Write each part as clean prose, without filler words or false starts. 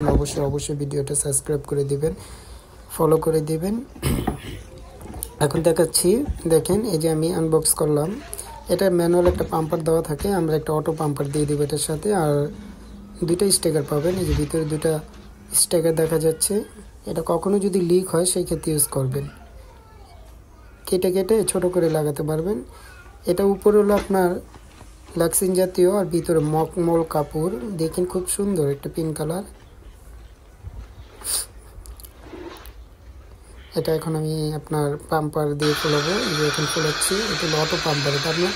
অবশ্যই ভিডিওটা সাবস্ক্রাইব করে দিবেন, ফলো করে দিবেন। এখন দেখাচ্ছি, দেখেন এই যে আমি আনবক্স করলাম। এটা ম্যানুয়াল একটা পাম্পার দেওয়া থাকে, আমরা একটা অটো পাম্পার দিয়ে দিব এটার সাথে। আর দুইটা স্টিকার পাবেন, এই যে ভিতরে দুটা স্টিকার দেখা যাচ্ছে। এটা কখনো যদি লিক হয় সেই ক্ষেত্রে ইউজ করবেন, কেটে কেটে ছোট করে লাগাতে পারবেন। এটা উপরে হলো আপনার লাক্সিন জাতীয়, আর ভিতরে মকমল কাপড়। দেখেন খুব সুন্দর একটা পিঙ্ক কালার। এটা এখন আমি আপনার পাম্পার দিয়ে ফোলাবো, যে এখন ফোলাচ্ছি। এটা হলো অটো পাম্পার, এটা আপনার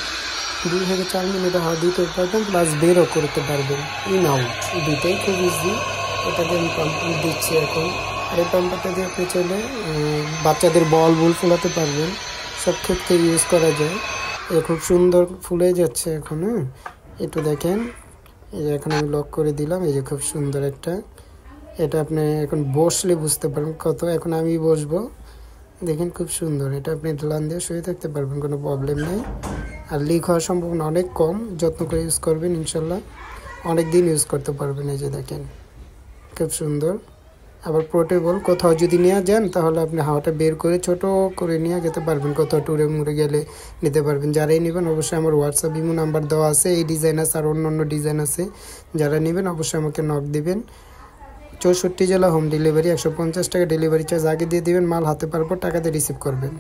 2 থেকে 4 মিনিট হাওয়া দিতে পারবেন, প্লাস বেরও করতে পারবেন, ইন আউট দুইটাই খুব ইজি। এটাকে আমি পাম্প দিচ্ছি এখন। আর এই পাম্পারটা দিয়ে আপনি চাইলে বাচ্চাদের বল ফোলাতে পারবেন, সব ক্ষেত্রে ইউজ করা যায়। এটা খুব সুন্দর ফুলে যাচ্ছে এখন। একটু দেখেন, এই যে এখন আমি লক করে দিলাম, এই যে খুব সুন্দর একটা। এটা আপনি এখন বসলে বুঝতে পারবেন কত। এখন আমি বসবো, দেখেন খুব সুন্দর। এটা আপনি ঢালান দিয়ে শুয়ে থাকতে পারবেন, কোনো প্রবলেম নেই। আর লিক হওয়ার সম্ভাবনা অনেক কম। যত্ন করে ইউজ করবেন, ইনশাল্লাহ অনেক দিন ইউজ করতে পারবেন। এই যে দেখেন খুব সুন্দর। আবার পোর্টেবল, কোথাও যদি নিয়ে যান তাহলে আপনি হাওয়াটা বের করে ছোট করে নিয়ে যেতে পারবেন, কোথাও ট্যুরে মুড়ে গেলে নিতে পারবেন। যারাই নেবেন অবশ্যই আমার হোয়াটসঅ্যাপ ইমো নাম্বার দেওয়া আছে, এই ডিজাইন আছে আর অন্য ডিজাইন আছে। যারা নেবেন অবশ্যই আমাকে নক দিবেন। 64 জেলা হোম ডেলিভারি, 150 টাকা ডেলিভারি চার্জ আগে দিয়ে দিবেন, মাল হাতে পারবো টাকা দিয়ে রিসিভ করবেন।